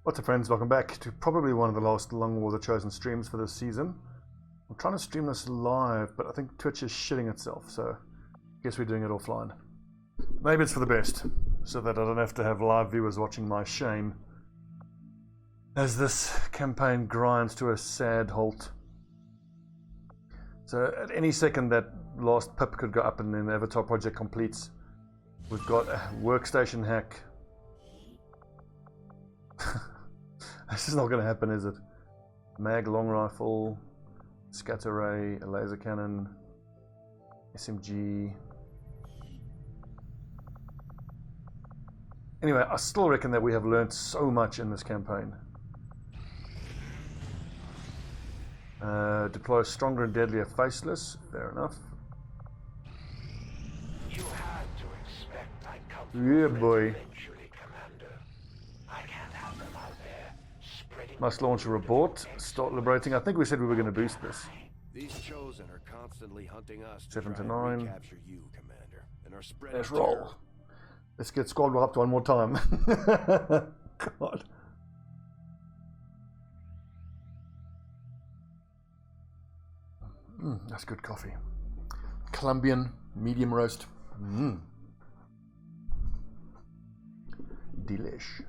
What's up, friends? Welcome back to probably one of the last Long War the Chosen streams for this season. I'm trying to stream this live, but I think Twitch is shitting itself, so I guess we're doing it offline. Maybe it's for the best, so that I don't have to have live viewers watching my shame as this campaign grinds to a sad halt. So at any second that last pip could go up and then the Avatar project completes. We've got a workstation hack. This is not going to happen, is it? Mag long rifle, scatter ray, a laser cannon, SMG. Anyway, I still reckon that we have learned so much in this campaign. Deploy stronger and deadlier faceless. Fair enough. You had to expect I'd come Yeah, boy. eventually, Commander. I can't have them out there spreading. Must launch a report. Start liberating. I think we said we were going to boost this. These chosen are constantly hunting us to 7 to try and 9. recapture you, Commander, and are spreading Let's terror. roll. Let's get squad roll up one more time. God. That's good coffee. Colombian medium roast. Delish.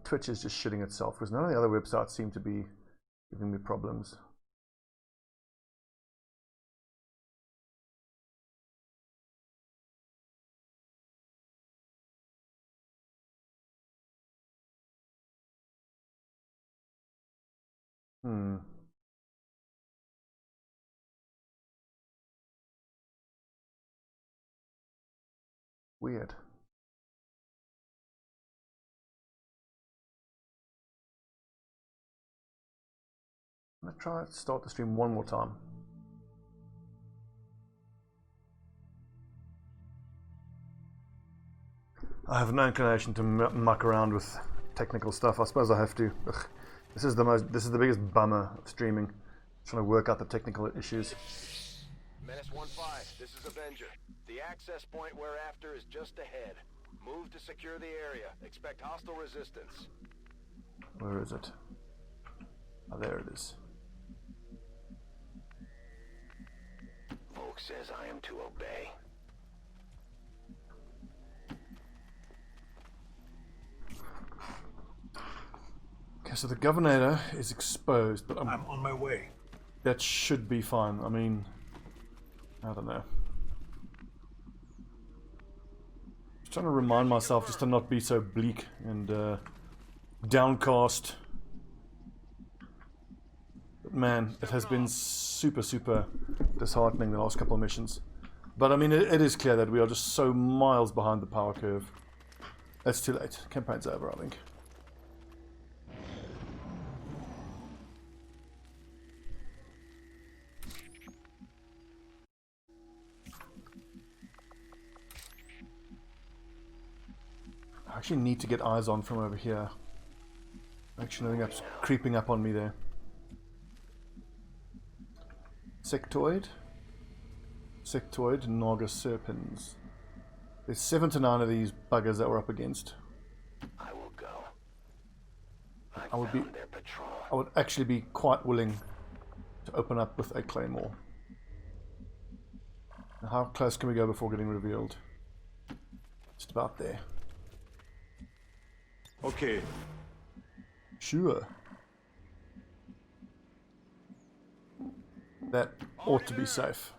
Twitch is just shitting itself because none of the other websites seem to be giving me problems. Weird. I'm gonna try to start the stream one more time. I have no inclination to muck around with technical stuff. I suppose I have to. Ugh. This is the biggest bummer of streaming. Trying to work out the technical issues. Menace 1-5, this is Avenger. The access point we're after is just ahead. Move to secure the area. Expect hostile resistance. Where is it? Oh, there it is. Volk says I am to obey. Okay, so the governor is exposed, but I'm on my way. that should be fine. I mean, I don't know. Just trying to remind myself just to not be so bleak and downcast. But man, it has been super disheartening the last couple of missions. But I mean, it is clear that we are just so miles behind the power curve. It's too late. Campaign's over, I think. I actually need to get eyes on from over here. Actually, nothing up's creeping up on me there. Sectoid, Naga Serpens. There's 7 to 9 of these buggers that we're up against. I will go. I would actually be quite willing to open up with a claymore. Now, how close can we go before getting revealed? Just about there. Okay. Sure. That ought to be safe.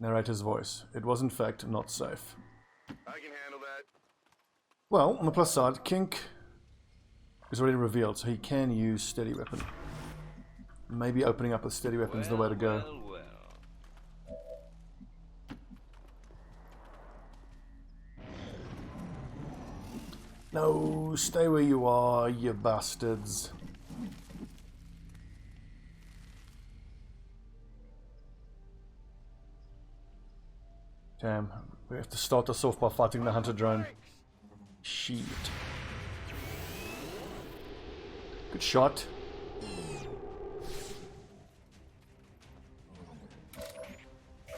Narrator's voice. It was in fact not safe. I can handle that. Well, on the plus side, Kink is already revealed, so he can use steady weapon. Maybe opening up with steady weapon is the way to go. No, stay where you are, you bastards. Damn, we have to start us off by fighting the hunter drone. Shit. Good shot.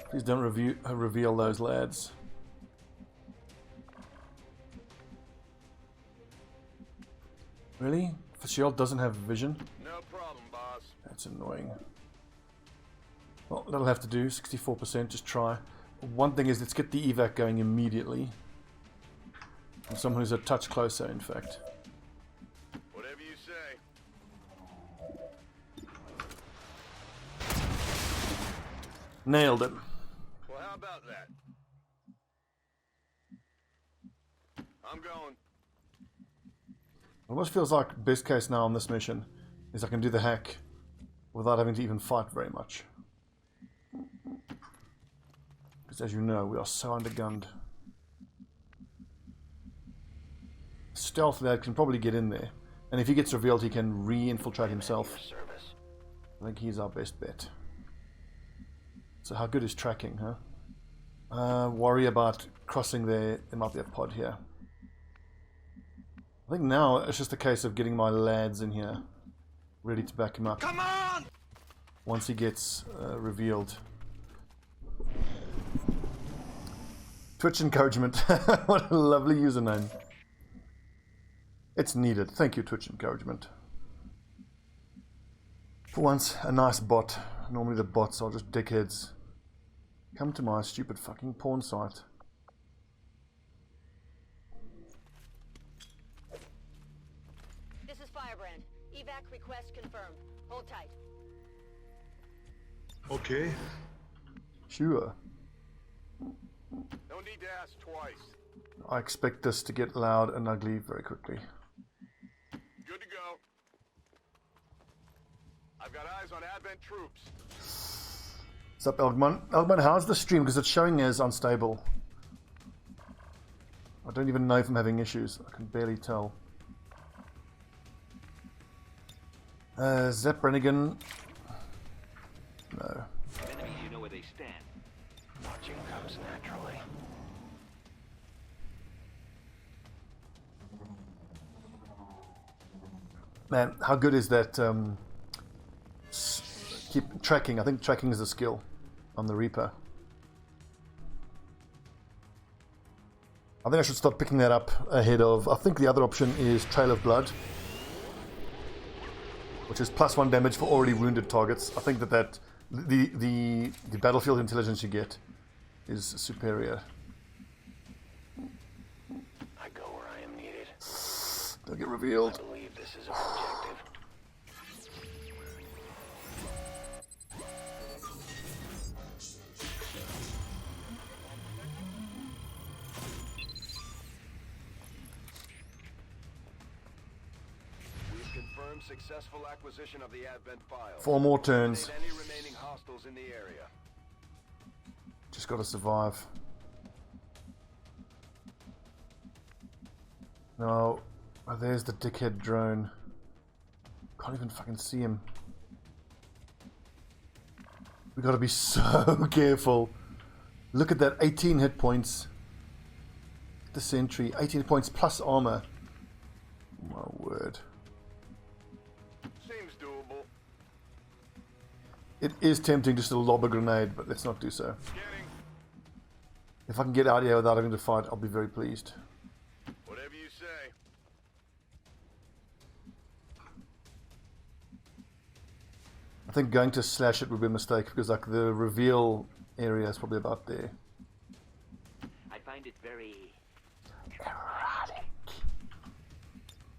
Please don't reveal those lads. Really? Fitzgerald doesn't have vision? No problem, boss. That's annoying. Well, that'll have to do. 64%, just try. One thing is, let's get the evac going immediately. From someone who's a touch closer, in fact. Whatever you say. Nailed him. Well, how about that? I'm going. It almost feels like best case now on this mission is I can do the hack without having to even fight very much. Because as you know, we are so undergunned. Stealth lad can probably get in there. And if he gets revealed, he can re-infiltrate himself. I think he's our best bet. So how good is tracking, huh? Worry about crossing there. There might be a pod here. I think now it's just a case of getting my lads in here, ready to back him up. Come on! Once he gets revealed. Twitch encouragement. What a lovely username. It's needed. Thank you, Twitch encouragement. For once, a nice bot. Normally the bots are just dickheads. Come to my stupid fucking porn site. This is Firebrand. Evac request confirmed. Hold tight. Okay. Sure. No need to ask twice. I expect this to get loud and ugly very quickly. Good to go. I've got eyes on Advent troops. What's up, Elgman? Elgman, how's the stream? Because it's showing as unstable. I don't even know if I'm having issues. I can barely tell. Zep Rennigan. No. Enemies, you know where they stand. Watching comes naturally. Man, how good is that? Keep tracking. I think tracking is a skill on the Reaper. I think I should start picking that up ahead of. I think the other option is Trail of Blood, which is +1 damage for already wounded targets. I think that the battlefield intelligence you get is superior. I go where I am needed. Don't get revealed. I believe this is our objective. We've confirmed successful acquisition of the Advent files. 4 more turns. Any remaining hostiles in the area. Just got to survive. No. Oh, there's the dickhead drone. Can't even fucking see him. We got to be so careful. Look at that, 18 hit points. The sentry, 18 points plus armor. My word. Seems doable. It is tempting just to lob a grenade, but let's not do so. Getting. If I can get out here without having to fight, I'll be very pleased. Whatever you say. I think going to slash it would be a mistake because like the reveal area is probably about there. I find it very Erotic.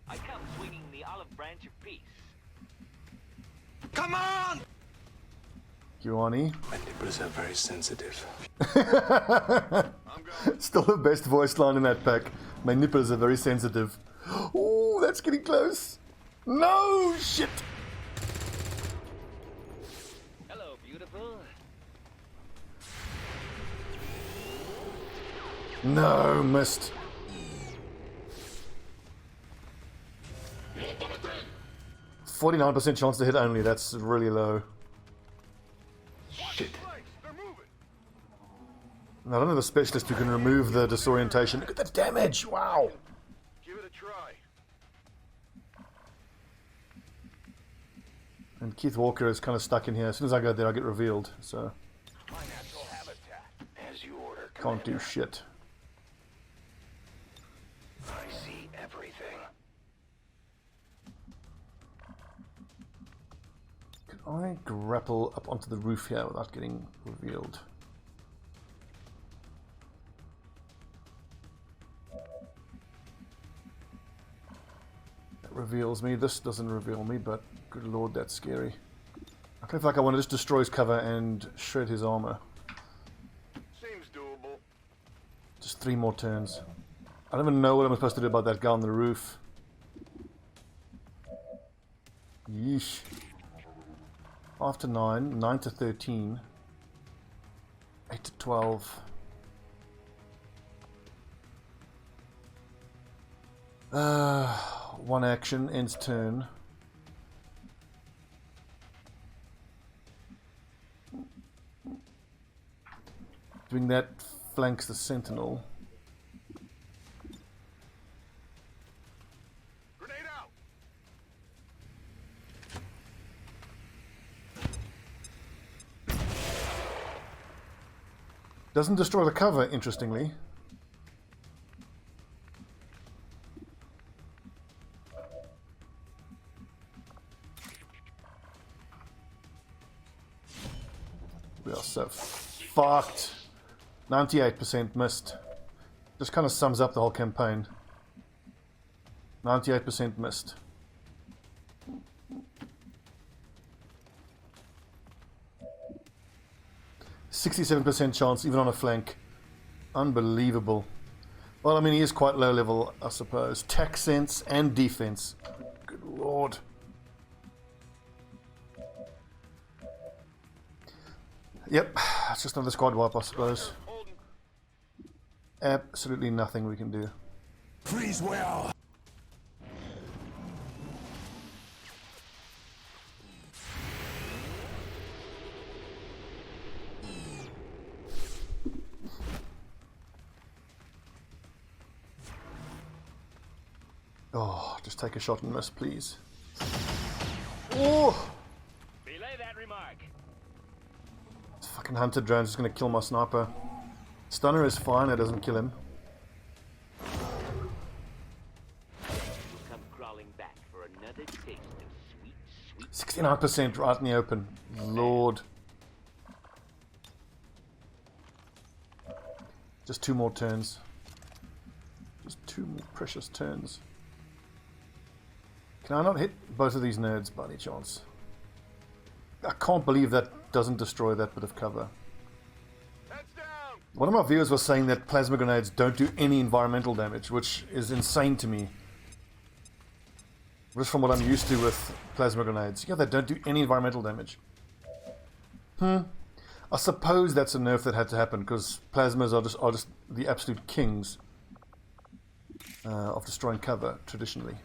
I come swinging the olive branch of peace. Come on! Kiwani. My nipples are very sensitive. I'm going. Still the best voice line in that pack. My nipples are very sensitive. Ooh, that's getting close. No shit. Hello, beautiful. No, missed. 49% chance to hit only. That's really low. Shit. They're moving. I don't know the specialist who can remove the disorientation. Look at that damage. Wow. Give it a try. And Keith Walker is kind of stuck in here. As soon as I go there, I get revealed. So My natural habits. Can't do shit. I see everything. Can I grapple up onto the roof here without getting revealed? That reveals me. This doesn't reveal me, but good lord, that's scary. I feel like I want to just destroy his cover and shred his armor. Seems doable. Just 3 more turns. I don't even know what I'm supposed to do about that guy on the roof. Yeesh. After 9, 9 to 13, 8 to 12. One action, ends turn. Doing that flanks the sentinel. Grenade out. Doesn't destroy the cover, interestingly. We are so fucked. 98% missed. Just kind of sums up the whole campaign. 98% missed. %67% chance even on a flank. Unbelievable. Well, I mean, he is quite low level, I suppose. Tech sense and defense. Good lord. Yep, it's just another squad wipe, I suppose. Absolutely nothing we can do. Freeze well. Oh, just take a shot and miss, please. Oh! Relay that remark. This fucking hunter drone's just gonna kill my sniper. Stunner is fine, it doesn't kill him. Come crawling back for another taste of sweet, sweet. 69% right in the open. Lord. Just 2 more turns. Just 2 more precious turns. Can I not hit both of these nerds by any chance? I can't believe that doesn't destroy that bit of cover. Heads down. One of my viewers was saying that plasma grenades don't do any environmental damage, which is insane to me. Just from what I'm used to with plasma grenades. Yeah, they don't do any environmental damage. I suppose that's a nerf that had to happen, because plasmas are just the absolute kings of destroying cover, traditionally.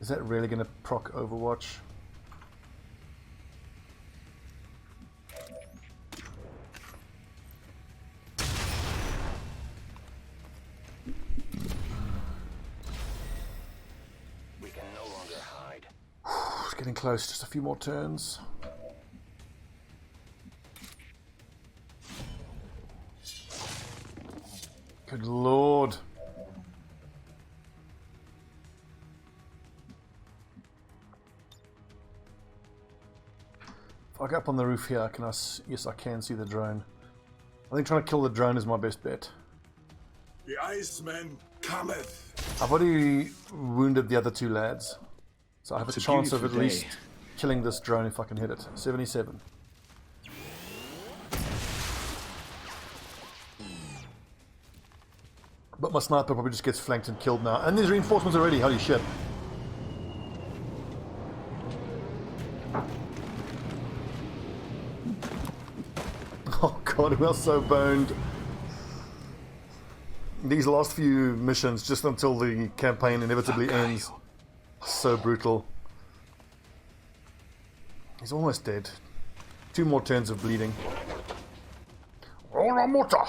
Is that really going to proc Overwatch? We can no longer hide. It's getting close, just a few more turns. Good lord. If I go up on the roof here, can I? Yes, I can see the drone. I think trying to kill the drone is my best bet. The Iceman cometh. I've already wounded the other 2 lads, so I have a It's a chance of at beautiful least day. killing this drone if I can hit it. 77. But my sniper probably just gets flanked and killed now. And there's reinforcements already, holy shit. Oh god, we are so boned. These last few missions, just until the campaign inevitably ends. So brutal. He's almost dead. 2 more turns of bleeding. Ora morta!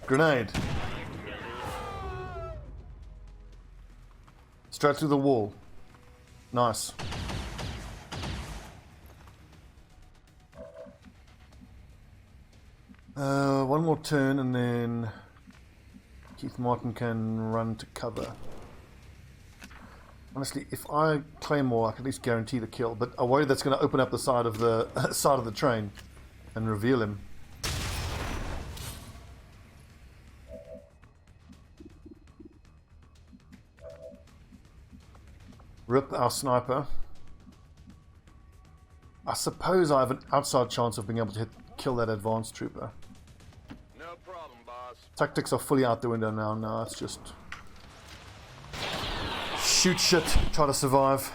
Grenade. Straight through the wall. Nice. One more turn and then Keith Martin can run to cover. Honestly, if I claymore, I can at least guarantee the kill, but I worry that's going to open up the side of the side of the train and reveal him. Rip our sniper. I suppose I have an outside chance of being able to kill that advanced trooper. No problem, boss. Tactics are fully out the window now. Now it's just shoot shit, try to survive.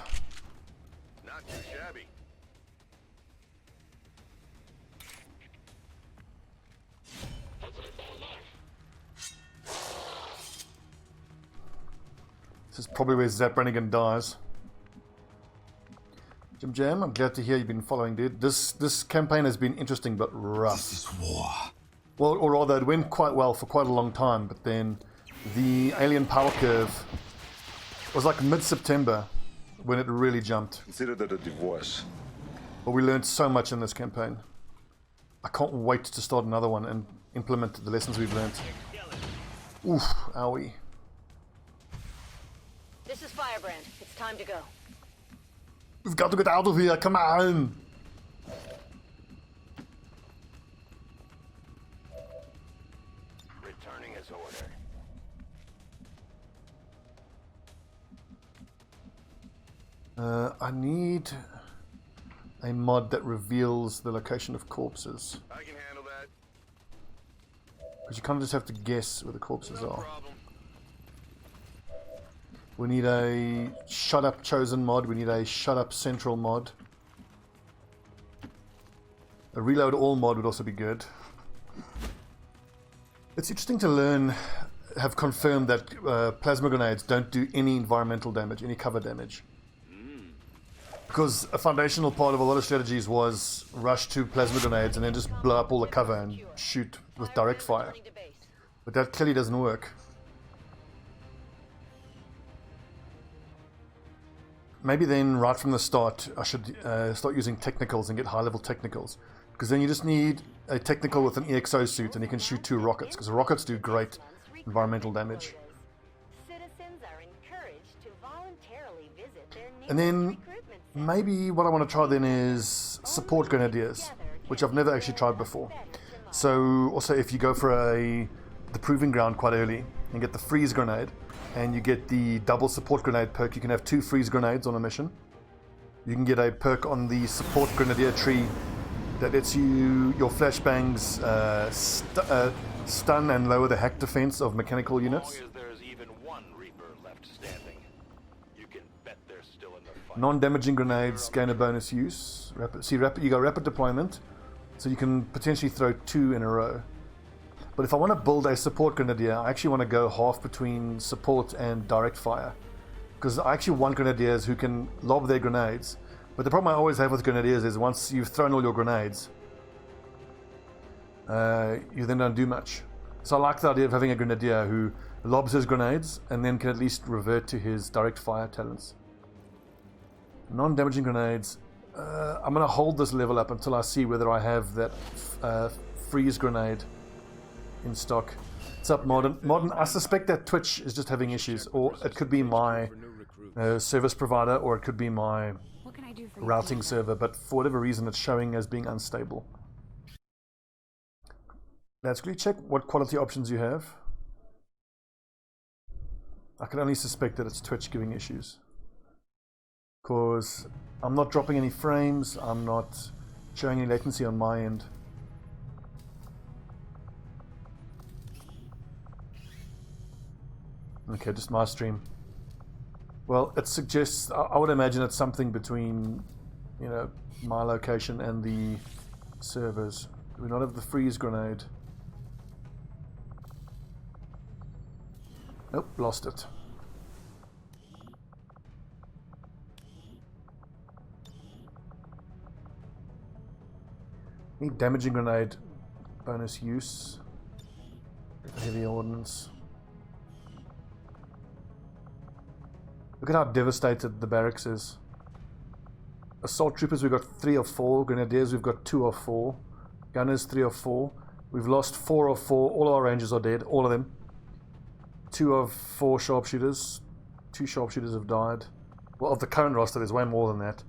Not too shabby. This is probably where Zap Brannigan dies. Jim Jam, I'm glad to hear you've been following, dude. This campaign has been interesting but rough. This is war. Well, or rather, it went quite well for quite a long time, but then the alien power curve was like mid-September when it really jumped. Consider that a divorce. But we learned so much in this campaign. I can't wait to start another one and implement the lessons we've learned. Oof, owie. This is Firebrand. It's time to go. We've got to get out of here, come on! Returning as ordered. I need a mod that reveals the location of corpses. I can handle that. Because you kind of just have to guess where the corpses No are. problem. We need a shut up chosen mod, we need a shut up central mod. A reload all mod would also be good. It's interesting to learn, have confirmed that plasma grenades don't do any environmental damage, any cover damage. Because a foundational part of a lot of strategies was rush to plasma grenades and then just blow up all the cover and shoot with direct fire. Returning to base. But that clearly doesn't work. Maybe then, right from the start, I should start using technicals and get high-level technicals. Because then you just need a technical with an EXO suit and you can shoot 2 rockets. Because rockets do great environmental damage. Citizens are encouraged to voluntarily visit their And then, recruitment center. maybe what I want to try then is support Grenadiers, which I've never actually tried before. So, also if you go for the Proving Ground quite early and get the freeze grenade, and you get the double support grenade perk, you can have 2 freeze grenades on a mission. You can get a perk on the support grenadier tree that lets you your flashbangs stun and lower the hack defense of mechanical units. As long as there's even one Reaper left standing, you can bet they're still in the fight. Non-damaging grenades gain a bonus use. You got rapid deployment, so you can potentially throw 2 in a row. But if I want to build a support grenadier, I actually want to go half between support and direct fire. Because I actually want grenadiers who can lob their grenades. But the problem I always have with grenadiers is once you've thrown all your grenades, you then don't do much. So I like the idea of having a grenadier who lobs his grenades and then can at least revert to his direct fire talents. Non-damaging grenades. I'm going to hold this level up until I see whether I have that freeze grenade in stock. What's up, Modern? Modern, I suspect that Twitch is just having issues, or it could be my service provider, or it could be my What can I do for you? routing server, but for whatever reason it's showing as being unstable. Let's quickly check what quality options you have. I can only suspect that it's Twitch giving issues. Because I'm not dropping any frames, I'm not showing any latency on my end. Okay, just my stream. Well, it suggests, I would imagine it's something between, you know, my location and the servers. Do we not have the freeze grenade? Nope, lost it. Need damaging grenade bonus use. Heavy ordnance. Look at how devastated the barracks is. Assault troopers, we've got 3 of 4. Grenadiers, we've got 2 of 4. Gunners, 3 of 4. We've lost 4 of 4. All our rangers are dead, all of them. 2 of 4 sharpshooters. 2 sharpshooters have died. Well, of the current roster, there's way more than that.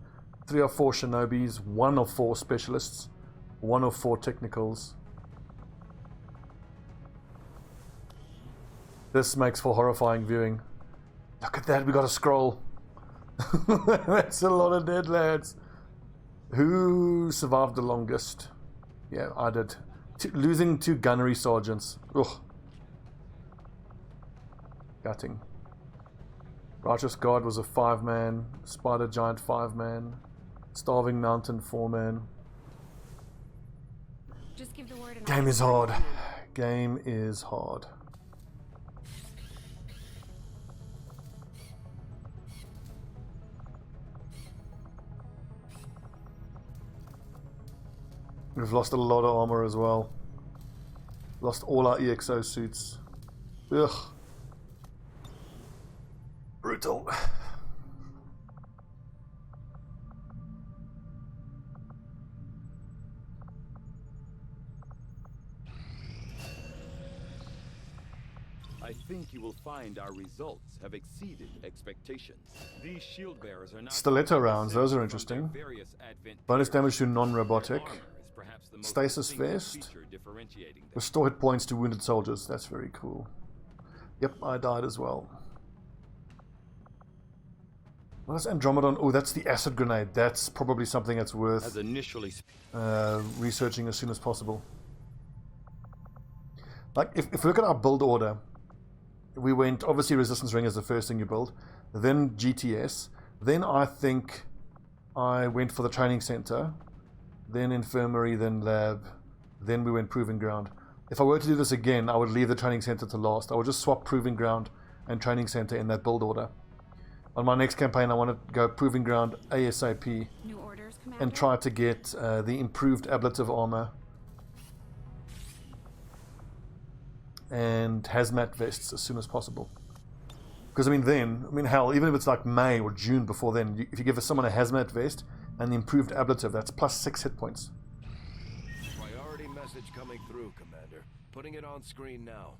3 of 4 shinobis, 1 of 4 specialists, 1 of 4 technicals. This makes for horrifying viewing. Look at that, we got a scroll. That's a lot of dead lads. Who survived the longest? Yeah, I did. Losing 2 gunnery sergeants. Ugh. Gutting. Righteous Guard was a 5-man. Spider Giant 5-man. Starving Mountain 4-man. Just give the word and Game is hard. Game is hard. We've lost a lot of armor as well. Lost all our EXO suits. Ugh. Brutal. I think you will find our results have exceeded expectations. These shield bearers are not Stiletto rounds, those are interesting. Bonus damage to non-robotic. Stasis vest. Restore hit points to wounded soldiers. That's very cool. Yep, I died as well. What is Andromedon? Oh, that's the acid grenade. That's probably something that's worth researching as soon as possible. Like, if we look at our build order, we went, obviously, Resistance Ring is the first thing you build, then GTS, then I think I went for the Training Center, then Infirmary, then Lab, then we went Proving Ground. If I were to do this again, I would leave the Training Center to last. I would just swap Proving Ground and Training Center in that build order. On my next campaign, I want to go Proving Ground ASAP New orders, Commander. and try to get the improved ablative armor and hazmat vests as soon as possible. Because hell, even if it's like May or June before then, if you give someone a hazmat vest and the improved ablative, that's plus 6 hit points. Priority message coming through, Commander. Putting it on screen now.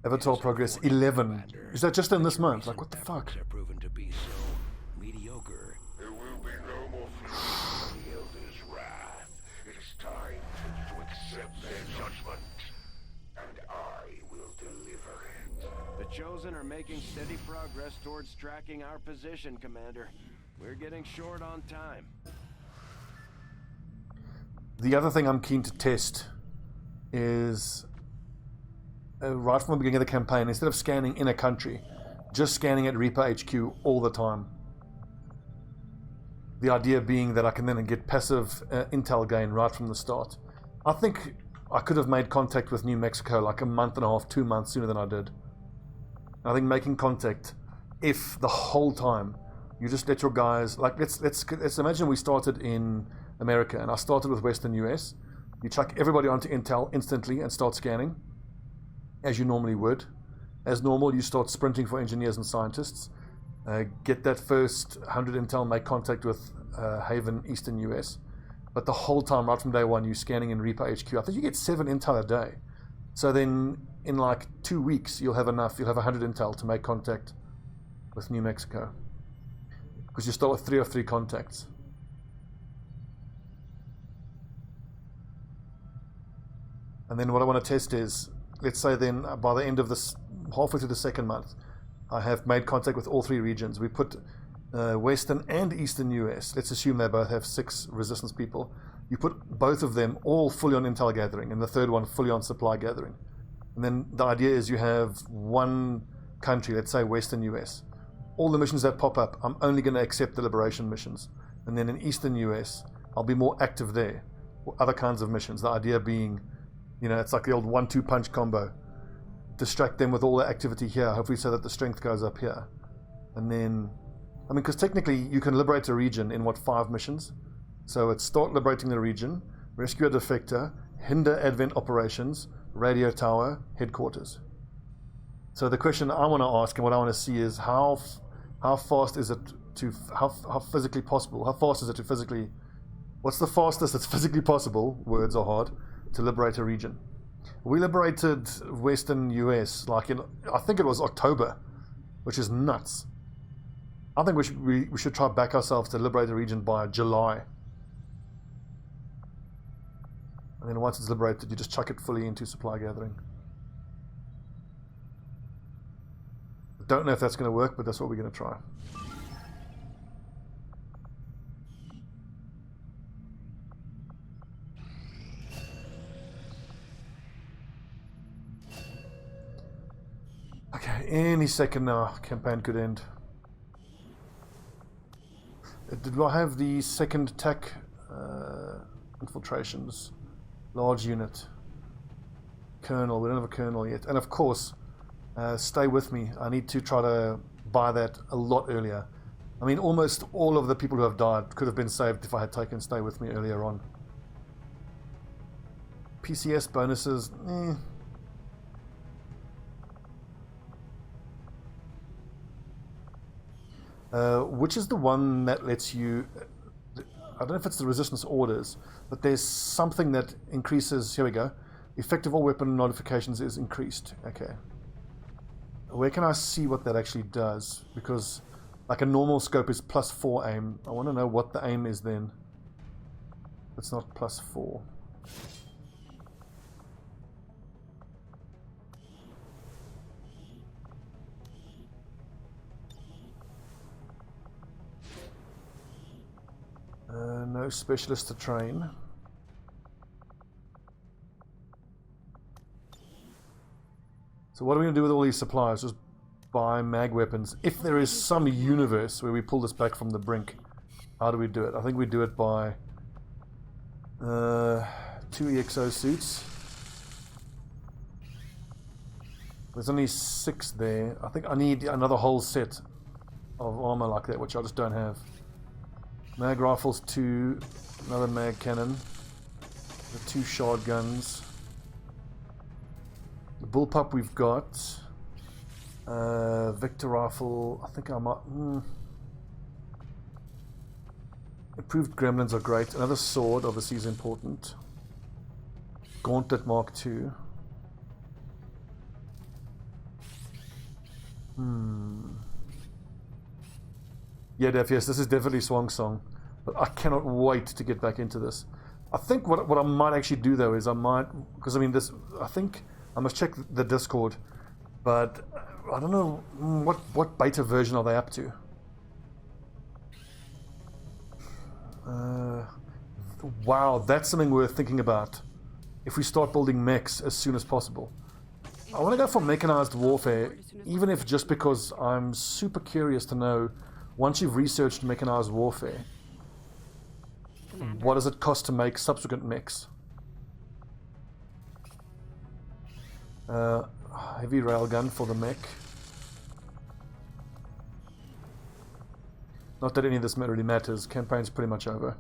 Avatar progress 11. Is that just in this month? Like, what the fuck? Are proven to be so mediocre. There will be no more fury. Wield his wrath. It is time to accept their judgment. And I will deliver it. The Chosen are making steady progress towards tracking our position, Commander. We're getting short on time. The other thing I'm keen to test is right from the beginning of the campaign, instead of scanning in a country, just scanning at Reaper HQ all the time. The idea being that I can then get passive intel gain right from the start. I think I could have made contact with New Mexico like a month and a half, 2 months sooner than I did. I think making contact, if the whole time you just let your guys, like let's imagine we started in America and I started with Western US. You chuck everybody onto intel instantly and start scanning, as you normally would. As normal, you start sprinting for engineers and scientists. Get that first 100 intel, make contact with Haven, Eastern US. But the whole time, right from day one, you're scanning in Reaper HQ. I think you get 7 intel a day. So then, in like 2 weeks, you'll have enough. You'll have 100 intel to make contact with New Mexico. Because you start with 3 of 3 contacts. And then what I want to test is, let's say then by the end of this, halfway through the second month, I have made contact with all 3 regions. We put Western and Eastern US. Let's assume they both have 6 resistance people. You put both of them all fully on intel gathering, and the third one fully on supply gathering. And then the idea is you have one country, let's say Western US. All the missions that pop up, I'm only going to accept the liberation missions. And then in Eastern US, I'll be more active there. Or other kinds of missions. The idea being, it's like the old 1-2 punch combo. Distract them with all the activity here, hopefully so that the strength goes up here. And then, because technically you can liberate a region in 5 missions? So it's start liberating the region, rescue a defector, hinder advent operations, radio tower, headquarters. So the question I want to ask and what I want to see is how How fast is it to how physically possible? How fast is it to physically? What's the fastest that's physically possible? Words are hard to liberate a region. We liberated Western US like in I think it was October, which is nuts. I think we should try back ourselves to liberate a region by July. And then once it's liberated, you just chuck it fully into supply gathering. Don't know if that's going to work, but that's what we're going to try. Okay, any second now, campaign could end. Did I have the second attack infiltrations? Large unit. Colonel, we don't have a colonel yet. And of course, stay with me. I need to try to buy that a lot earlier. I mean, almost all of the people who have died could have been saved if I had taken stay with me earlier on. PCS bonuses, which is the one that lets you, I don't know if it's the resistance orders, but there's something that increases, here we go, effective all weapon notifications is increased. Okay. Where can I see what that actually does? Because like a normal scope is +4 aim. I want to know what the aim is then. It's not +4. No specialist to train. So what are we going to do with all these supplies? Just buy mag weapons. If there is some universe where we pull this back from the brink, how do we do it? I think we do it by 2 EXO suits. There's only 6 there. I think I need another whole set of armor like that, which I just don't have. Mag rifles 2, another mag cannon, the 2 shard guns. The bullpup we've got. Victor rifle, I think I might... Improved gremlins are great. Another sword obviously is important. Gauntlet Mark II. Yeah, Def, yes, this is definitely Swang Song. But I cannot wait to get back into this. I think what I might actually do though is I might... Because I mean, this... I think... I must check the Discord. But I don't know what beta version are they up to. Wow, that's something worth thinking about. If we start building mechs as soon as possible. I want to go for mechanized warfare, even if just because I'm super curious to know, once you've researched mechanized warfare, what does it cost to make subsequent mechs? Heavy railgun for the mech. Not that any of this really matters. Campaign's pretty much over.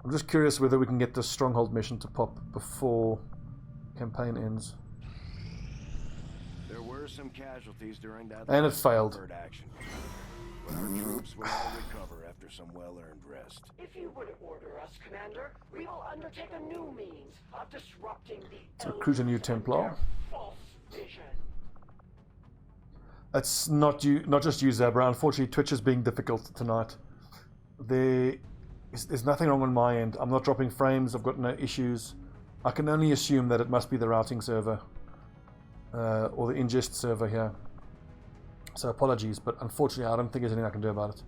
I'm just curious whether we can get the stronghold mission to pop before campaign ends. There were some casualties during that. And it failed. Action. But our troops will all recover after some well-earned rest. If you would order us, Commander, we will undertake a new means of disrupting the To recruit a new Templar. false vision. It's not just you, Zabra. Unfortunately, Twitch is being difficult tonight. There's nothing wrong on my end. I'm not dropping frames. I've got no issues. I can only assume that it must be the routing server or the ingest server here. So apologies, but unfortunately, I don't think there's anything I can do about it.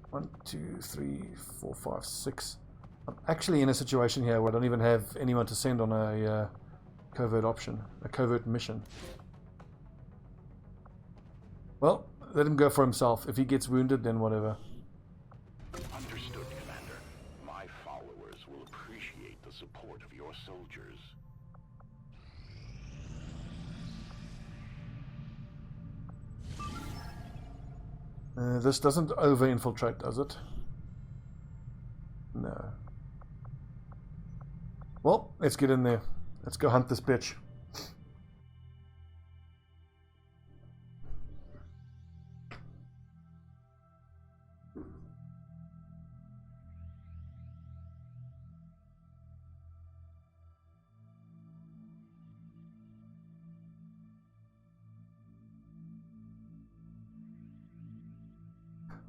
One, two, three, four, five, six. I'm actually in a situation here where I don't even have anyone to send on a covert option, a covert mission. Well, let him go for himself. If he gets wounded, then whatever. Understood, Commander. My followers will appreciate the support of your soldiers. This doesn't over-infiltrate, does it? No. Well, let's get in there. Let's go hunt this bitch.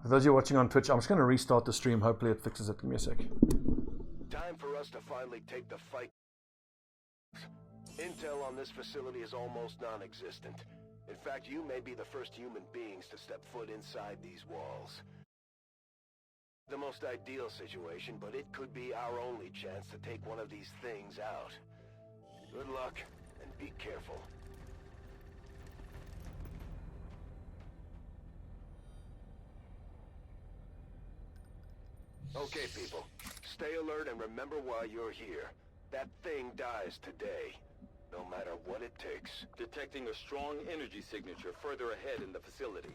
For those of you watching on Twitch, I'm just going to restart the stream. Hopefully it fixes it. Give me a sec. Time for us to finally take the fight. Intel on this facility is almost non-existent. In fact, you may be the first human beings to step foot inside these walls. The most ideal situation, but it could be our only chance to take one of these things out. Good luck, and be careful. Okay, people. Stay alert and remember why you're here. That thing dies today, no matter what it takes. Detecting a strong energy signature further ahead in the facility.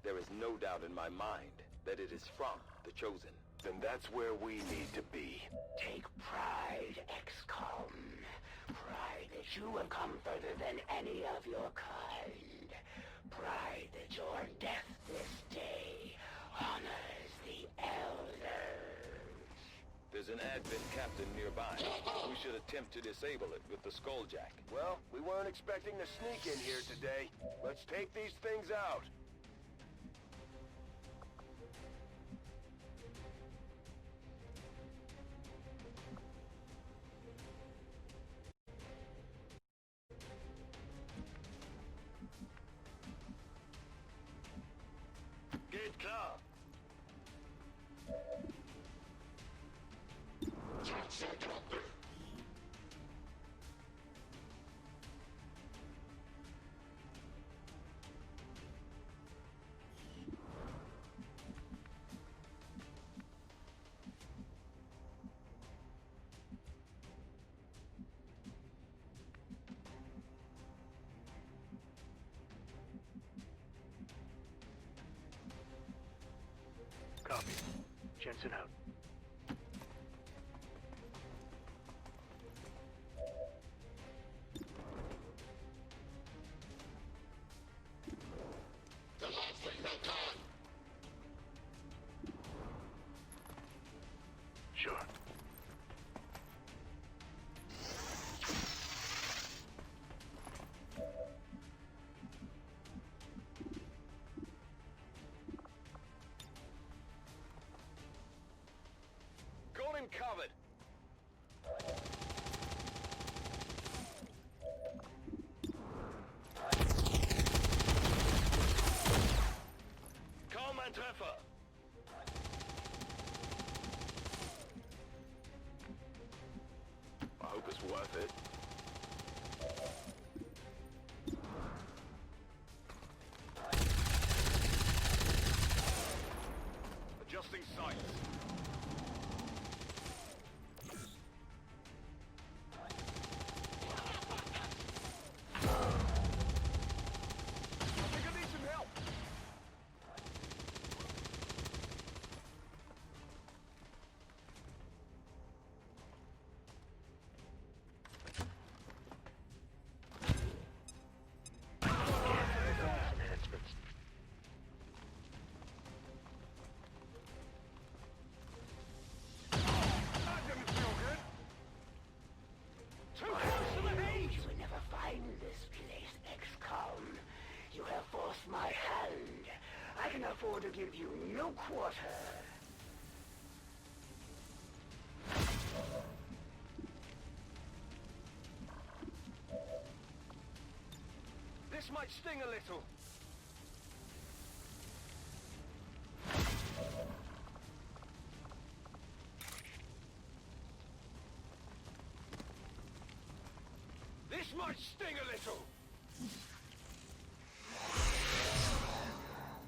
There is no doubt in my mind that it is from the Chosen. Then that's where we need to be. Take pride, XCOM. Pride that you have come further than any of your kind. Pride that your death this day honors the Elders. There's an Advent captain nearby. We should attempt to disable it with the Skulljack. Well, we weren't expecting to sneak in here today. Let's take these things out. Gate klar! Copy. Jensen out. Sure. Got him covered. Kaum ein Treffer! I hope it's worth it. Adjusting sights. I think I need some help. Enhancements. That didn't feel good. Too close to the heat. You would never find this place, XCOM. You have forced my hand. I can afford to give you no quarter. This might sting a little. This might sting a little.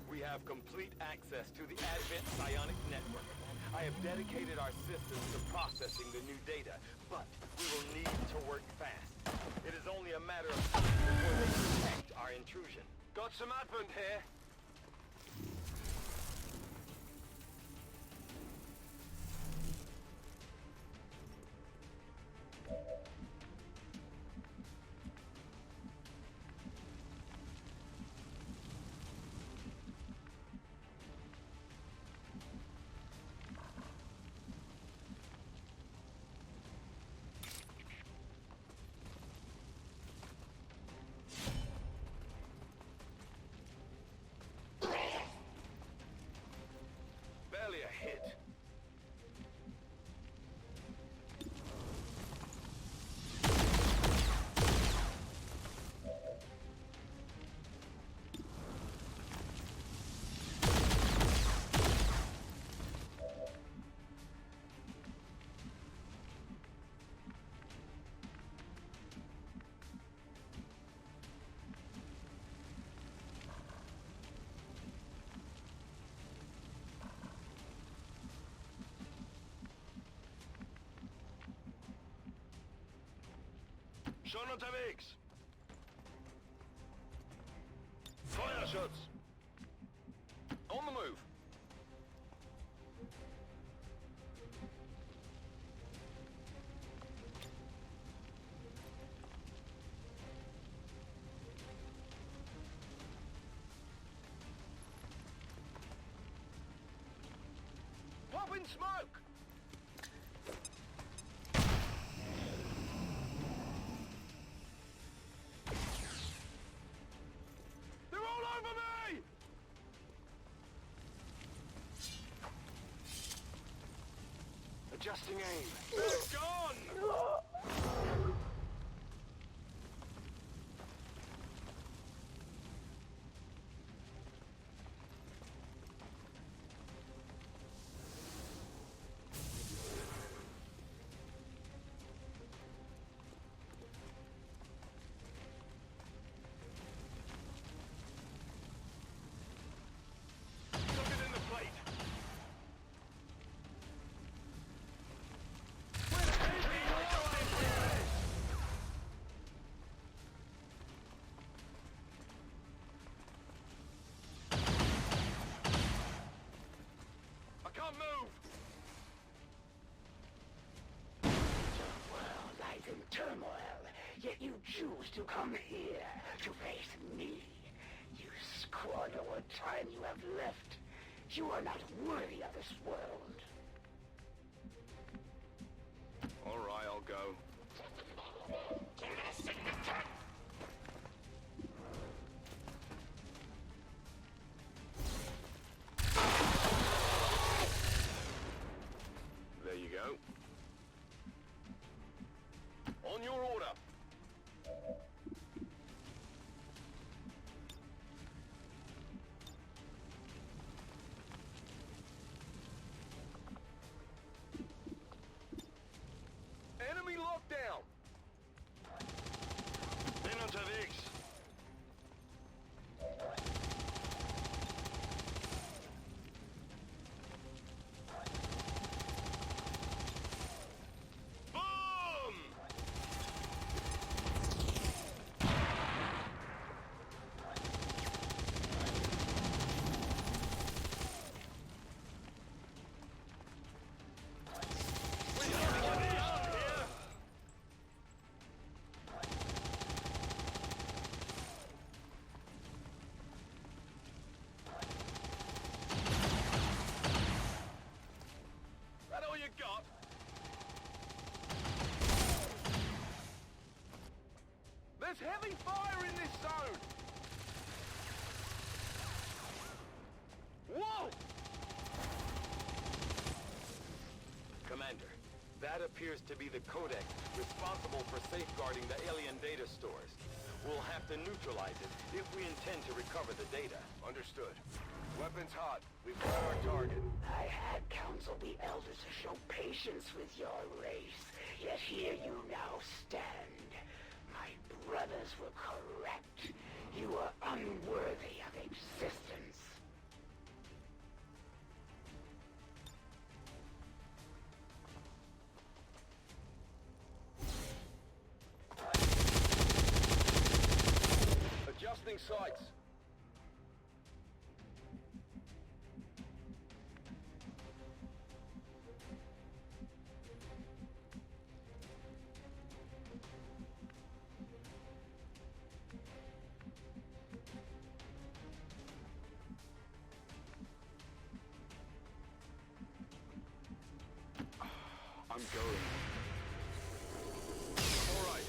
We have complete access to the Advent Psionic network. I have dedicated our systems to processing the new data, but we will need to work fast. It is only a matter of time before they detect our intrusion. Got some Advent here. Schon unterwegs. Feuerschutz. On the move. Popping smoke. They're all over me! Adjusting aim. They're gone! Look it in the plate. I can't move. The world lies in turmoil, yet you choose to come here to face me. You squander what time you have left. You are not worthy of this world. All right, I'll go. There you go. On your order. Enemy lockdown. Bin unterwegs. Boom! That all you got? There's heavy fire in this zone! Whoa! Commander, that appears to be the codex responsible for safeguarding the alien data stores. We'll have to neutralize it if we intend to recover the data. Understood. Weapons hot. We've got our target. I had counseled the elders to show patience with your race, yet here you now stand. My brothers were correct. You are unworthy of existence. Adjusting sights. I'm going. All right.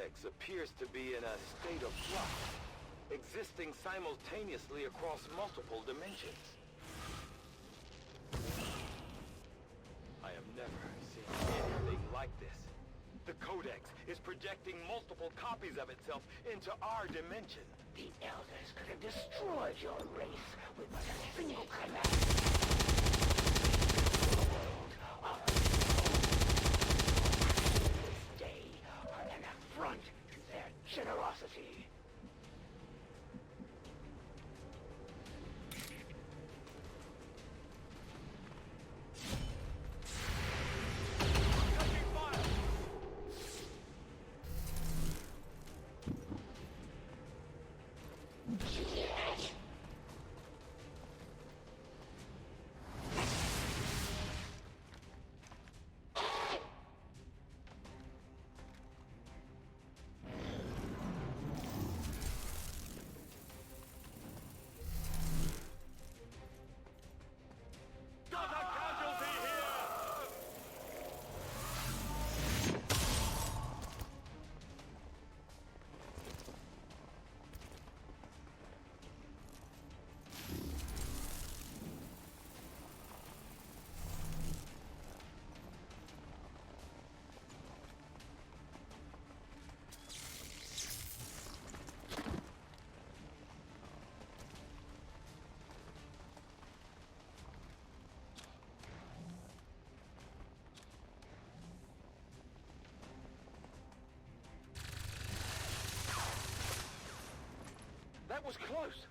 Codex appears to be in a state of flux, existing simultaneously across multiple dimensions. I have never seen anything like this. The Codex is projecting multiple copies of itself into our dimension. The Elders could have destroyed your race with but a single command. The world of this day are an affront to their generosity. That was close.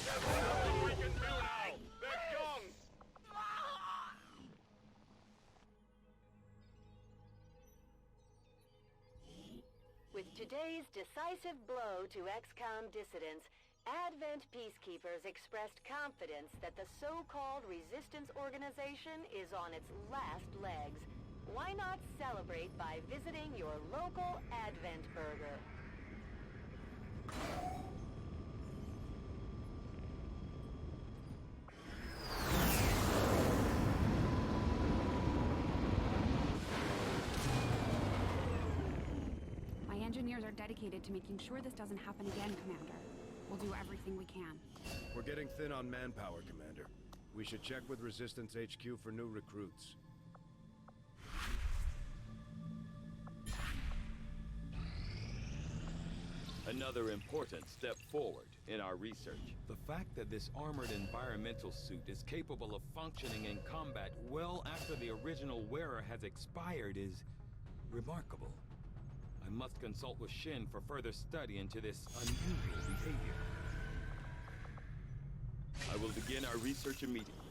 Nothing we can do now! They're gone! With today's decisive blow to XCOM dissidents, Advent peacekeepers expressed confidence that the so-called resistance organization is on its last legs. Why not celebrate by visiting your local Advent burger? My engineers are dedicated to making sure this doesn't happen again, Commander. We'll do everything we can. We're getting thin on manpower, Commander. We should check with Resistance HQ for new recruits. Another important step forward in our research. The fact that this armored environmental suit is capable of functioning in combat well after the original wearer has expired is remarkable. I must consult with Shin for further study into this unusual behavior. I will begin our research immediately.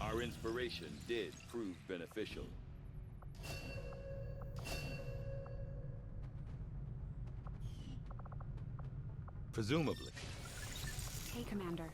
Our inspiration did prove beneficial. Presumably. Hey, Commander.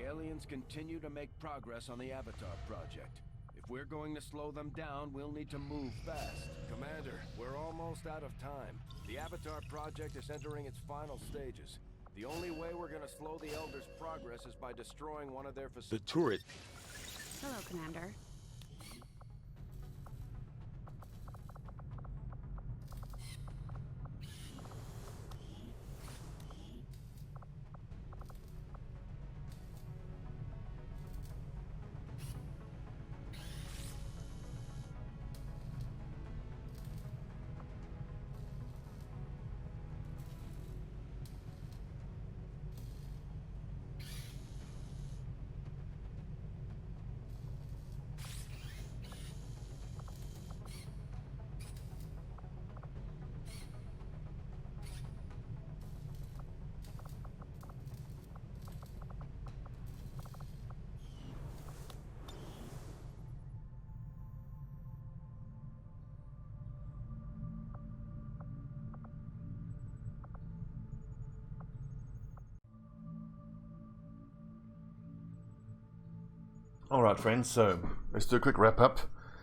Aliens continue to make progress on the Avatar project. If we're going to slow them down, we'll need to move fast. Commander, we're almost out of time. The Avatar project is entering its final stages. The only way we're gonna slow the Elders' progress is by destroying one of their facilities. The turret. Hello, Commander. Alright friends, so let's do a quick wrap up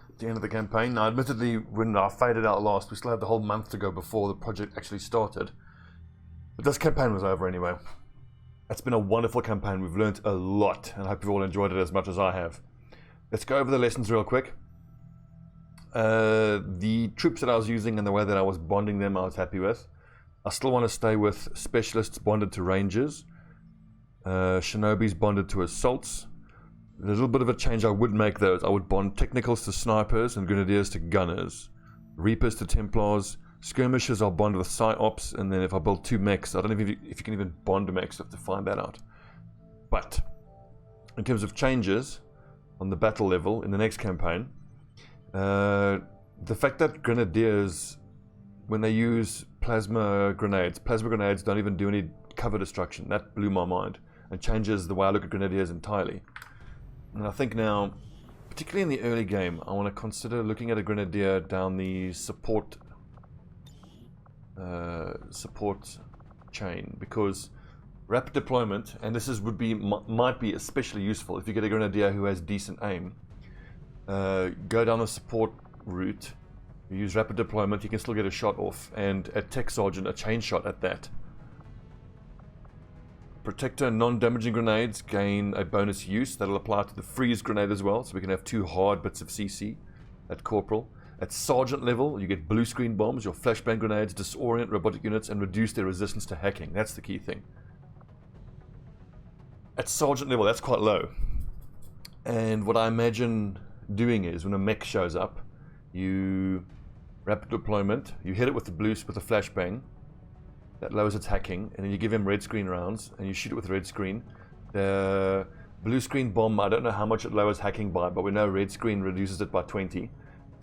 at the end of the campaign. Now admittedly, when I faded out last, we still had the whole month to go before the project actually started. But this campaign was over anyway. It's been a wonderful campaign. We've learned a lot, and I hope you've all enjoyed it as much as I have. Let's go over the lessons real quick. The troops that I was using and the way that I was bonding them, I was happy with. I still want to stay with specialists bonded to rangers, Shinobis bonded to assaults. A little bit of a change I would make those. I would bond technicals to snipers and grenadiers to gunners, reapers to templars, skirmishers I'll bond with psyops, and then if I build 2 mechs, I don't know if you can even bond mechs, I have to find that out. But in terms of changes on the battle level in the next campaign, the fact that grenadiers, when they use plasma grenades don't even do any cover destruction. That blew my mind and changes the way I look at grenadiers entirely. And I think now, particularly in the early game, I want to consider looking at a grenadier down the support chain, because rapid deployment, and this might be especially useful if you get a grenadier who has decent aim. Go down the support route, you use rapid deployment, you can still get a shot off, and at tech sergeant, a chain shot at that. Protector and non-damaging grenades gain a bonus use. That'll apply to the freeze grenade as well, so we can have 2 hard bits of CC at corporal. At sergeant level, you get blue screen bombs. Your flashbang grenades disorient robotic units and reduce their resistance to hacking. That's the key thing. At sergeant level, that's quite low. And what I imagine doing is, when a mech shows up, you rapid deployment, you hit it with the flashbang. That lowers its hacking, and then you give him red screen rounds, and you shoot it with red screen. The blue screen bomb, I don't know how much it lowers hacking by, but we know red screen reduces it by 20. So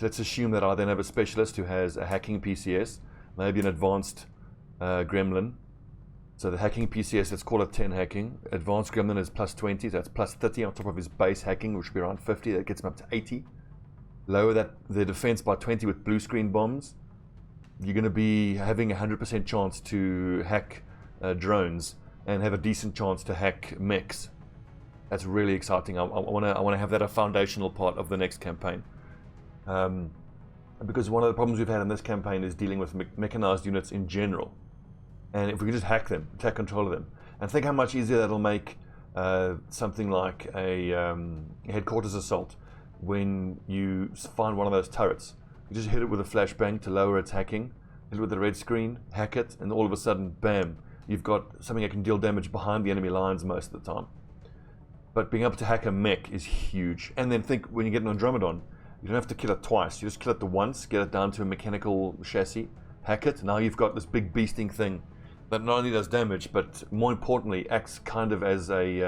let's assume that I then have a specialist who has a hacking PCS, maybe an advanced gremlin. So the hacking PCS, let's call it 10 hacking. Advanced gremlin is plus 20, so that's plus 30 on top of his base hacking, which would be around 50. That gets him up to 80. Lower the defense by 20 with blue screen bombs. You're going to be having a 100% chance to hack drones and have a decent chance to hack mechs. That's really exciting. I want to have that a foundational part of the next campaign. Because one of the problems we've had in this campaign is dealing with mechanized units in general. And if we can just hack them, take control of them, and think how much easier that'll make something like a headquarters assault when you find one of those turrets. You just hit it with a flashbang to lower its hacking, hit it with the red screen, hack it, and all of a sudden, bam, you've got something that can deal damage behind the enemy lines most of the time. But being able to hack a mech is huge. And then think, when you get an Andromedon, you don't have to kill it twice. You just kill it the once, get it down to a mechanical chassis, hack it. Now you've got this big beasting thing that not only does damage, but more importantly, acts kind of as a,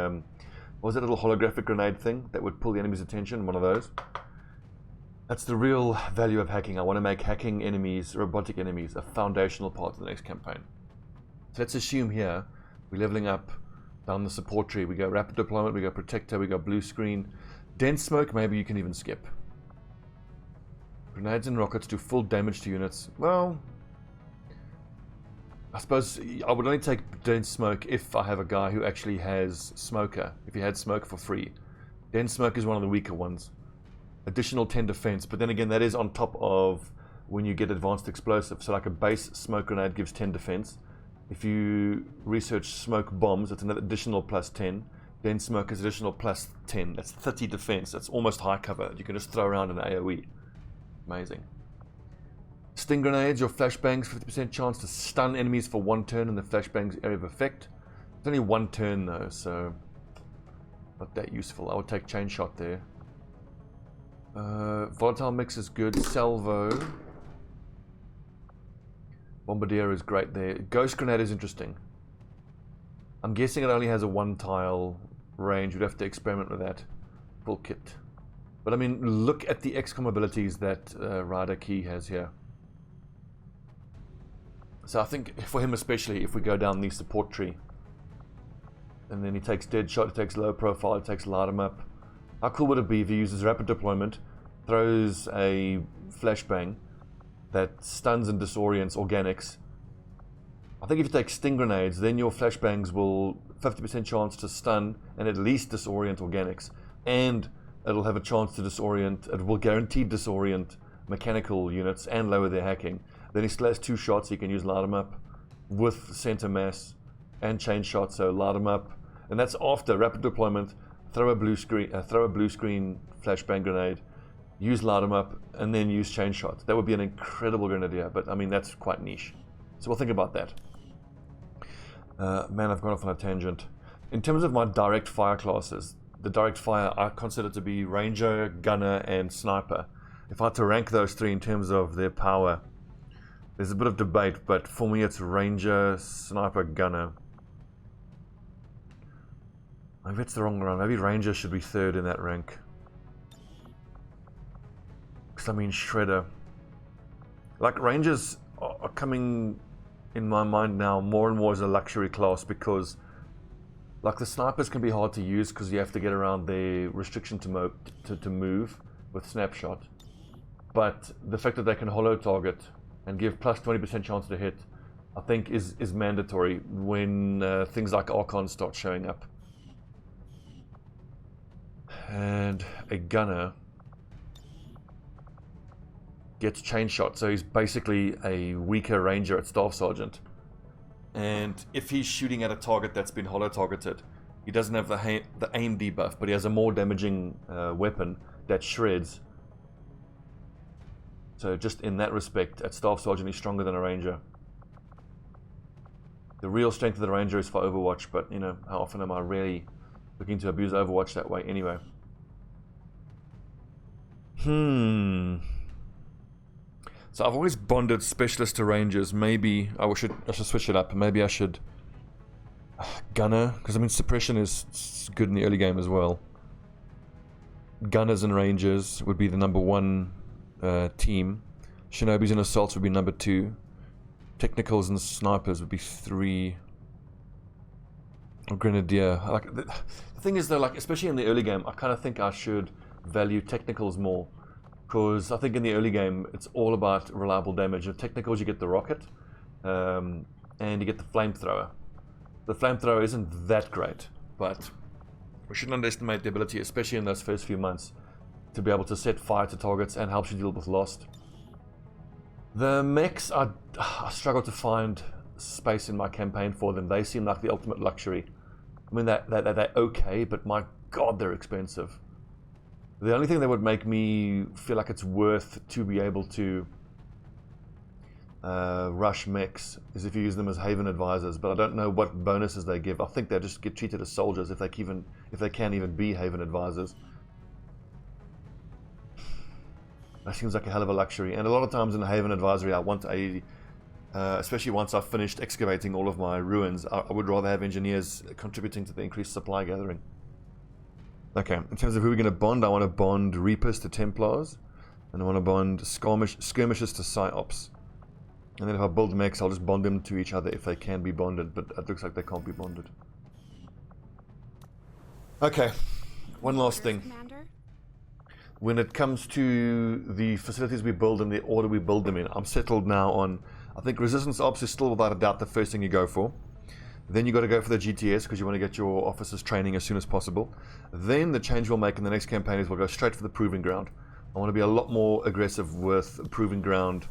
what was that little holographic grenade thing that would pull the enemy's attention? One of those. That's the real value of hacking. I want to make hacking enemies, robotic enemies, a foundational part of the next campaign. So let's assume here, we're leveling up down the support tree. We go rapid deployment, we go protector, we go blue screen. Dense smoke, maybe you can even skip. Grenades and rockets do full damage to units. Well, I suppose I would only take dense smoke if I have a guy who actually has smoker. If he had smoke for free. Dense smoke is one of the weaker ones. Additional 10 defense, but then again that is on top of when you get advanced explosives. So like a base smoke grenade gives 10 defense. If you research smoke bombs, it's another additional plus 10. Then smoke is additional plus 10. That's 30 defense. That's almost high cover. You can just throw around an AoE. Amazing. Sting grenades, your flashbangs, 50% chance to stun enemies for 1 turn in the flashbang's area of effect. It's only 1 turn though, so not that useful. I would take chain shot there. Volatile mix is good. Salvo. Bombardier is great there. Ghost grenade is interesting. I'm guessing it only has a 1 tile range. We'd have to experiment with that. Full kit. But I mean, look at the XCOM abilities that Rider Key has here. So I think for him especially, if we go down the support tree, and then he takes dead shot, he takes low profile, he takes light him up. How cool would it be if he uses rapid deployment, throws a flashbang that stuns and disorients organics? I think if you take sting grenades, then your flashbangs will 50% chance to stun and at least disorient organics, and it'll have a chance to disorient. It will guarantee disorient mechanical units and lower their hacking. Then he still has 2 shots. He can use light 'em up with center mass and chain shot. So light 'em up, and that's after rapid deployment. Throw a blue screen flashbang grenade. Use light 'em up, and then use chain shot. That would be an incredible Grenadier, but I mean that's quite niche. So we'll think about that. Man, I've gone off on a tangent. In terms of my direct fire classes, the direct fire I consider to be Ranger, Gunner, and Sniper. If I had to rank those 3 in terms of their power, there's a bit of debate, but for me it's Ranger, Sniper, Gunner. Maybe it's the wrong round. Maybe Ranger should be 3rd in that rank. Because I mean Shredder. Like Rangers are coming in my mind now more and more as a luxury class, because like the snipers can be hard to use because you have to get around the restriction to move with snapshot. But the fact that they can hollow target and give plus 20% chance to hit, I think is mandatory when things like Archons start showing up. And a gunner gets chain shot, so he's basically a weaker ranger at Staff Sergeant. And if he's shooting at a target that's been hollow targeted, he doesn't have the aim debuff, but he has a more damaging weapon that shreds. So just in that respect, at Staff Sergeant, he's stronger than a ranger. The real strength of the ranger is for Overwatch, but you know, how often am I really looking to abuse Overwatch that way anyway? So I've always bonded specialist to rangers. Maybe I should switch it up. Maybe I should gunner, because I mean suppression is good in the early game as well. Gunners and rangers would be the number 1 team. Shinobis and assaults would be number 2. Technicals and snipers would be 3. Or Grenadier. Like the thing is though, like especially in the early game, I kind of think I should value technicals more. Because I think in the early game, it's all about reliable damage. With technicals, you get the rocket, and you get the flamethrower. The flamethrower isn't that great, but we shouldn't underestimate the ability, especially in those first few months, to be able to set fire to targets and helps you deal with lost. The mechs, I struggle to find space in my campaign for them. They seem like the ultimate luxury. I mean, they're okay, but my god, they're expensive. The only thing that would make me feel like it's worth to be able to rush mechs is if you use them as Haven advisors, but I don't know what bonuses they give. I think they just get treated as soldiers if they can even be Haven advisors. That seems like a hell of a luxury, and a lot of times in the Haven advisory I want especially once I've finished excavating all of my ruins, I would rather have engineers contributing to the increased supply gathering. Okay, in terms of who we're going to bond, I want to bond Reapers to Templars, and I want to bond Skirmishers to Psyops. And then if I build mechs, I'll just bond them to each other if they can be bonded, but it looks like they can't be bonded. Okay, one last thing. Commander? When it comes to the facilities we build and the order we build them in, I'm settled now on, I think Resistance Ops is still without a doubt the first thing you go for. Then you got to go for the GTS because you want to get your officers training as soon as possible. Then the change we'll make in the next campaign is we'll go straight for the Proving Ground. I want to be a lot more aggressive with Proving Ground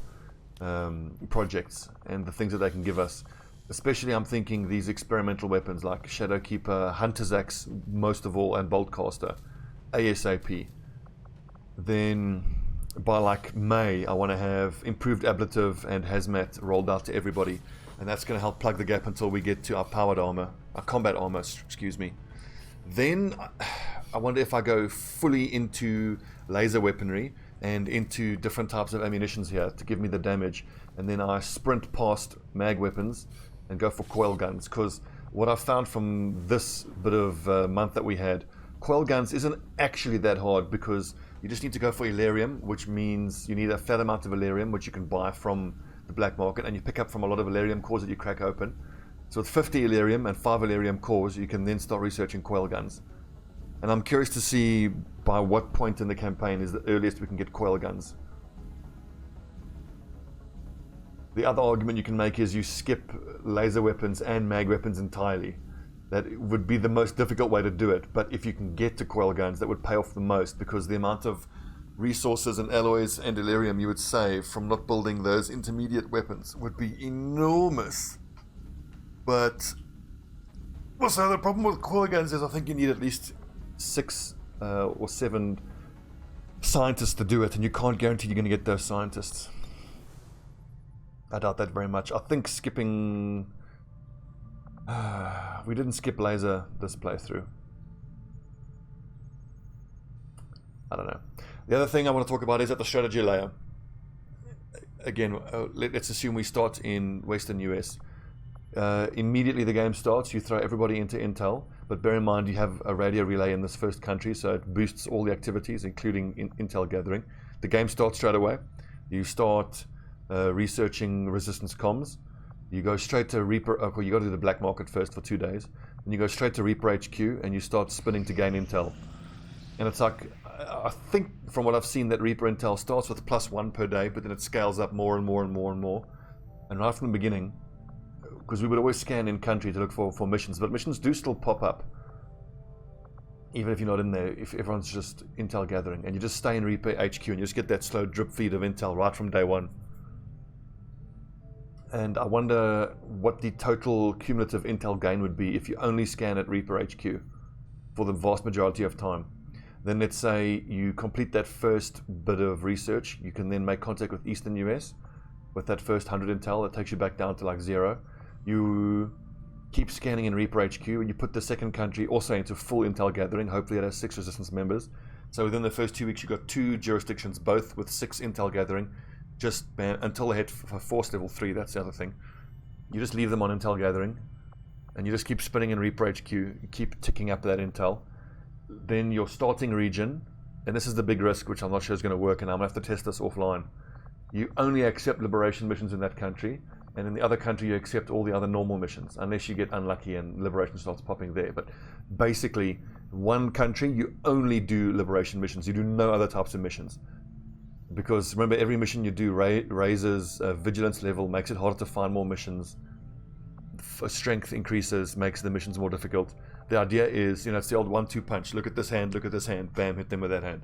projects and the things that they can give us. Especially I'm thinking these experimental weapons like Shadowkeeper, Hunter's Axe most of all, and Boltcaster ASAP. Then by like May I want to have improved ablative and hazmat rolled out to everybody. And that's going to help plug the gap until we get to our powered armor, our combat armor, excuse me. Then I wonder if I go fully into laser weaponry and into different types of ammunitions here to give me the damage. And then I sprint past mag weapons and go for coil guns. Because what I've found from this bit of month that we had, coil guns isn't actually that hard because you just need to go for Elerium, which means you need a flat amount of Elerium, which you can buy from the black market, and you pick up from a lot of Elerium cores that you crack open. So with 50 Elerium and 5 Elerium cores, you can then start researching coil guns. And I'm curious to see by what point in the campaign is the earliest we can get coil guns. The other argument you can make is you skip laser weapons and mag weapons entirely. that it would be the most difficult way to do it. But if you can get to coil guns, that would pay off the most, because the amount of resources and alloys and delirium you would save from not building those intermediate weapons would be enormous. But also the problem with coil guns is I think you need at least 6 or 7 scientists to do it, and you can't guarantee you're going to get those scientists. I doubt that very much. I think skipping... we didn't skip laser this playthrough. I don't know. The other thing I want to talk about is at the strategy layer. Again, let's assume we start in Western US. Immediately the game starts, you throw everybody into intel, but bear in mind you have a radio relay in this first country, so it boosts all the activities, including intel gathering. The game starts straight away. You start researching resistance comms. You go straight to Reaper. Okay, you go to the black market first for 2 days, and you go straight to Reaper HQ, and you start spinning to gain intel. And it's like, I think from what I've seen, that Reaper intel starts with +1 per day, but then it scales up more and more and more and more. And right from the beginning, because we would always scan in country to look for missions, but missions do still pop up, even if you're not in there, if everyone's just intel gathering, and you just stay in Reaper HQ and you just get that slow drip feed of intel right from day one. And I wonder what the total cumulative intel gain would be if you only scan at Reaper HQ for the vast majority of time. Then let's say you complete that first bit of research, you can then make contact with Eastern US with that first 100 intel. That takes you back down to like 0. You keep scanning in Reaper HQ, and you put the second country also into full intel gathering. Hopefully it has 6 resistance members. So within the first 2 weeks you've got 2 jurisdictions, both with 6 intel gathering, just until they hit force level 3. That's the other thing. You just leave them on intel gathering, and you just keep spinning in Reaper HQ, you keep ticking up that intel. Then your starting region, and this is the big risk, which I'm not sure is going to work, and I'm going to have to test this offline. You only accept liberation missions in that country, and in the other country you accept all the other normal missions, unless you get unlucky and liberation starts popping there. But basically, one country, you only do liberation missions. You do no other types of missions. Because remember, every mission you do raises vigilance level, makes it harder to find more missions. Strength increases, makes the missions more difficult. The idea is, it's the old 1-2 punch. Look at this hand, bam, hit them with that hand.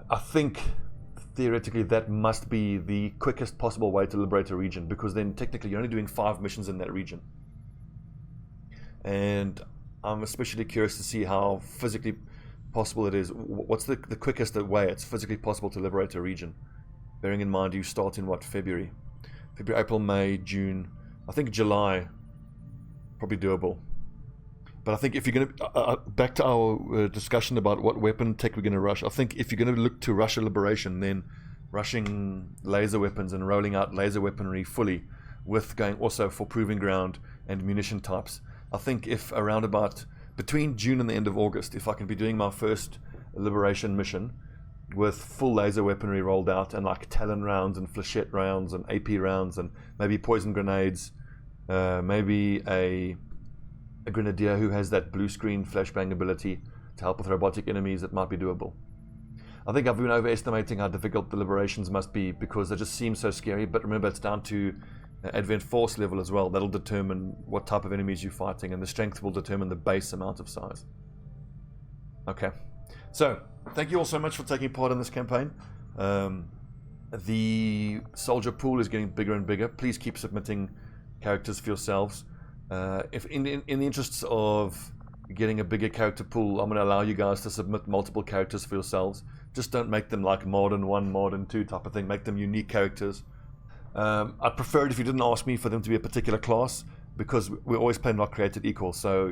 I think, theoretically, that must be the quickest possible way to liberate a region, because then technically you're only doing 5 missions in that region. And I'm especially curious to see how physically possible it is. What's the quickest way it's physically possible to liberate a region? Bearing in mind you start in February, April, May, June. I think July, probably doable. But I think if you're going to, back to our discussion about what weapon tech we're going to rush, I think if you're going to look to rush a liberation, then rushing laser weapons and rolling out laser weaponry fully, with going also for proving ground and munition types. I think if around about between June and the end of August, if I can be doing my first liberation mission with full laser weaponry rolled out, and like Talon rounds and Flechette rounds and AP rounds and maybe poison grenades, maybe a Grenadier who has that blue screen flashbang ability to help with robotic enemies, it might be doable. I think I've been overestimating how difficult the liberations must be, because they just seem so scary, but remember it's down to advent force level as well. That'll determine what type of enemies you're fighting, and the strength will determine the base amount of size. Okay, so thank you all so much for taking part in this campaign. The soldier pool is getting bigger and bigger. Please keep submitting characters for yourselves. If in the interests of getting a bigger character pool, I'm going to allow you guys to submit multiple characters for yourselves. Just don't make them like Modern 1, Modern 2 type of thing. Make them unique characters. I'd prefer it if you didn't ask me for them to be a particular class, because we always play not created equal. So,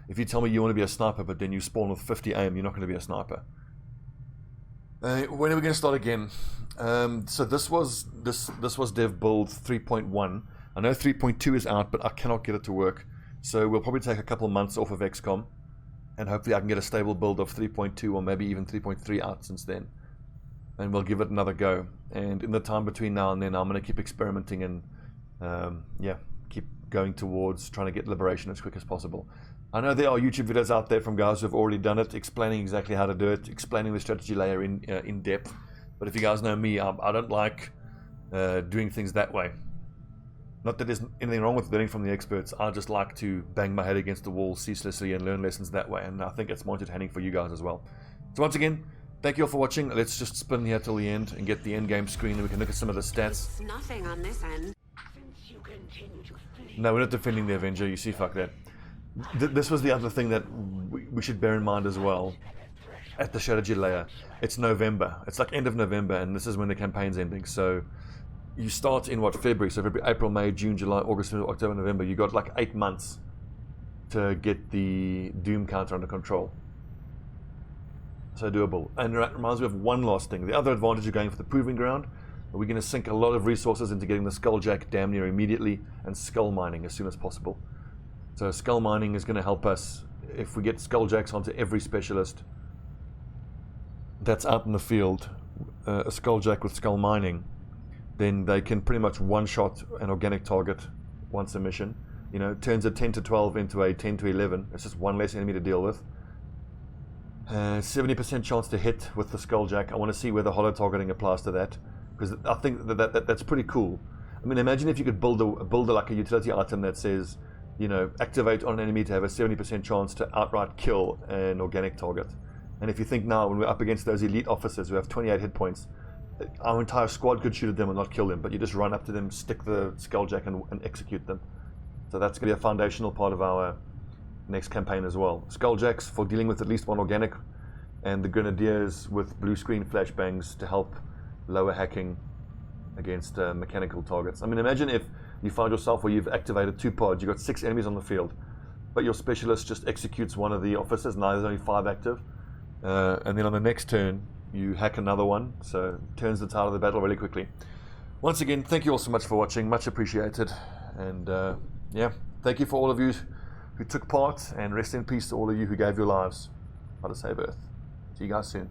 if you tell me you want to be a sniper, but then you spawn with 50 aim, you're not going to be a sniper. When are we going to start again? So this was dev build 3.1. I know 3.2 is out, but I cannot get it to work. So we'll probably take a couple months off of XCOM, and hopefully I can get a stable build of 3.2 or maybe even 3.3 out since then. And we'll give it another go. And in the time between now and then, I'm going to keep experimenting and keep going towards trying to get liberation as quick as possible. I know there are YouTube videos out there from guys who have already done it, explaining exactly how to do it, explaining the strategy layer in depth. But if you guys know me, I don't like doing things that way. Not that there's anything wrong with learning from the experts. I just like to bang my head against the wall ceaselessly and learn lessons that way, and I think it's more entertaining for you guys as well. So once again, thank you all for watching. Let's just spin here till the end and get the end game screen, and we can look at some of the stats. Nothing on this end. Since you continue to flee, No, we're not defending the Avenger. You see, fuck that. This was the other thing that we should bear in mind as well. At the strategy layer, it's November. It's like end of November, and this is when the campaign's ending. So you start in what, February? So February, April, May, June, July, August, October, November. You got like 8 months to get the Doom counter under control. So doable. And it reminds me of one last thing. The other advantage of going for the proving ground, we're going to sink a lot of resources into getting the Skulljack damn near immediately, and skull mining as soon as possible. So skull mining is going to help us. If we get Skulljacks onto every specialist that's out in the field, a Skulljack with skull mining, then they can pretty much one-shot an organic target once a mission. You know, turns a 10 to 12 into a 10 to 11. It's just one less enemy to deal with. 70% chance to hit with the Skulljack. I want to see whether holo targeting applies to that, because I think that's pretty cool. I mean, imagine if you could build like a utility item that says, you know, activate on an enemy to have a 70% chance to outright kill an organic target. And if you think now, when we're up against those elite officers who have 28 hit points, our entire squad could shoot at them and not kill them, but you just run up to them, stick the Skulljack and execute them. So that's going to be a foundational part of our next campaign as well. Skulljacks for dealing with at least one organic, and the Grenadiers with blue screen flashbangs to help lower hacking against mechanical targets. I mean, imagine if you find yourself where you've activated 2 pods, you've got 6 enemies on the field, but your specialist just executes one of the officers. Now there's only 5 active, and then on the next turn you hack another one, so it turns the tide of the battle really quickly. Once again, thank you all so much for watching, much appreciated, and yeah, thank you for all of you who took part, and rest in peace to all of you who gave your lives how to save Earth. See you guys soon.